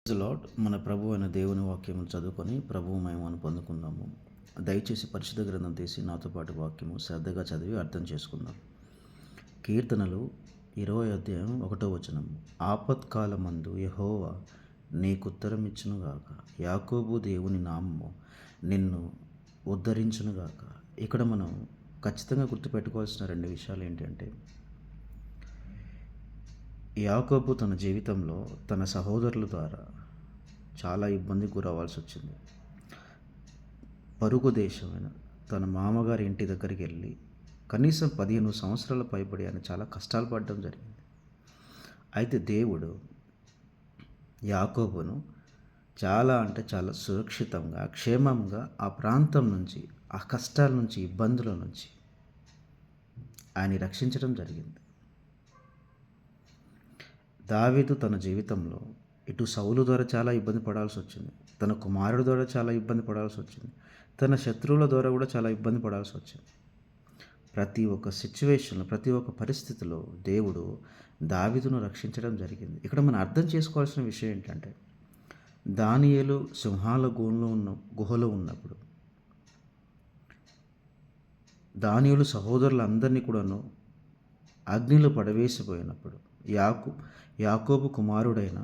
Praise lord. మన ప్రభు అయిన దేవుని వాక్యము చదువుకొని ప్రభువు మహిమను పొందుకుందాము. దయచేసి పరిశుద్ధ గ్రంథం తీసి నాతో పాటు వాక్యము శ్రద్ధగా చదివి అర్థం చేసుకుందాం. కీర్తనలు 20 అధ్యాయం 1వ వచనం. ఆపత్కాలమందు యెహోవా నీకుత్తరమిచ్చునుగాక, యాకోబు దేవుని నామము నిన్ను ఉద్ధరించునుగాక. ఇక్కడ మనం ఖచ్చితంగా గుర్తుపెట్టుకోవాల్సిన రెండు విషయాలు ఏంటంటే, యాకోబు తన జీవితంలో తన సహోదరుల ద్వారా చాలా ఇబ్బందికి గురవ్వాల్సి వచ్చింది. పొరుగు దేశమైన తన మామగారి ఇంటి దగ్గరికి వెళ్ళి కనీసం 15 సంవత్సరాల పైబడి ఆయన చాలా కష్టాలు పడడం జరిగింది. అయితే దేవుడు యాకోబును చాలా చాలా సురక్షితంగా, క్షేమంగా ఆ ప్రాంతం నుంచి, ఆ కష్టాల నుంచి, ఇబ్బందుల నుంచి ఆయన రక్షించడం జరిగింది. దావీదు తన జీవితంలో ఇటు సౌలు ద్వారా చాలా ఇబ్బంది పడాల్సి వచ్చింది, తన కుమారుడు ద్వారా చాలా ఇబ్బంది పడాల్సి వచ్చింది, తన శత్రువుల ద్వారా కూడా చాలా ఇబ్బంది పడాల్సి వచ్చింది. ప్రతి ఒక్క సిచ్యువేషన్లో, ప్రతి ఒక్క పరిస్థితిలో దేవుడు దావీదును రక్షించడం జరిగింది. ఇక్కడ మనం అర్థం చేసుకోవాల్సిన విషయం ఏంటంటే, దానియేలు సింహాల గుహలో ఉన్నప్పుడు దానియేలు సహోదరులందరినీ కూడాను అగ్నిలో పడవేసిపోయినప్పుడు, యాకోబు కుమారుడైన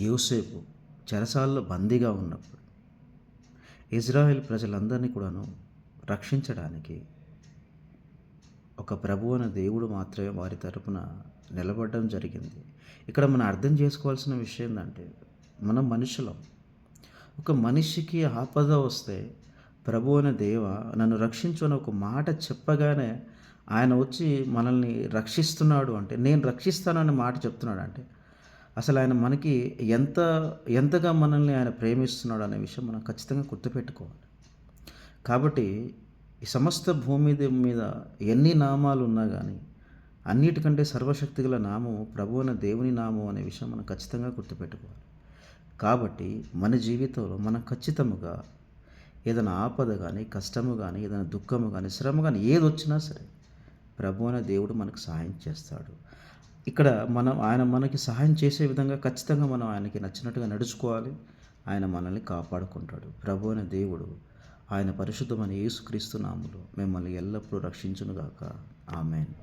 యోసేపు చెరసాలలో బందీగా ఉన్నప్పుడు, ఇజ్రాయెల్ ప్రజలందరినీ కూడాను రక్షించడానికి ఒక ప్రభు అనే దేవుడు మాత్రమే వారి తరపున నిలబడడం జరిగింది. ఇక్కడ మనం అర్థం చేసుకోవాల్సిన విషయం ఏంటంటే, మనం మనుషులం. ఒక మనిషికి ఆపద వస్తే ప్రభు అనే దేవ నన్ను రక్షించు అని ఒక మాట చెప్పగానే ఆయన వచ్చి మనల్ని రక్షిస్తున్నాడు అంటే, నేను రక్షిస్తానని మాట చెప్తున్నాడు అంటే, అసలు ఆయన మనకి ఎంతగా మనల్ని ఆయన ప్రేమిస్తున్నాడు అనే విషయం మనం ఖచ్చితంగా గుర్తుపెట్టుకోవాలి. కాబట్టి ఈ సమస్త భూమి మీద ఎన్ని నామాలు ఉన్నా కానీ అన్నిటికంటే సర్వశక్తి గల నామము ప్రభు అనే దేవుని నామం అనే విషయం మనం ఖచ్చితంగా గుర్తుపెట్టుకోవాలి. కాబట్టి మన జీవితంలో మనం ఖచ్చితంగా ఏదైనా ఆపద కానీ, కష్టము కానీ, ఏదైనా దుఃఖము కానీ, శ్రమ కానీ ఏది వచ్చినా సరే ప్రభు అనే దేవుడు మనకు సహాయం చేస్తాడు. ఇక్కడ ఆయన మనకి సహాయం చేసే విధంగా ఖచ్చితంగా మనం ఆయనకి నచ్చినట్టుగా నడుచుకోవాలి. ఆయన మనల్ని కాపాడుకుంటాడు. ప్రభు అనే దేవుడు ఆయన పరిశుద్ధమైన యేసుక్రీస్తు నామములో మిమ్మల్ని ఎల్లప్పుడూ రక్షించునుగాక. ఆమేన్.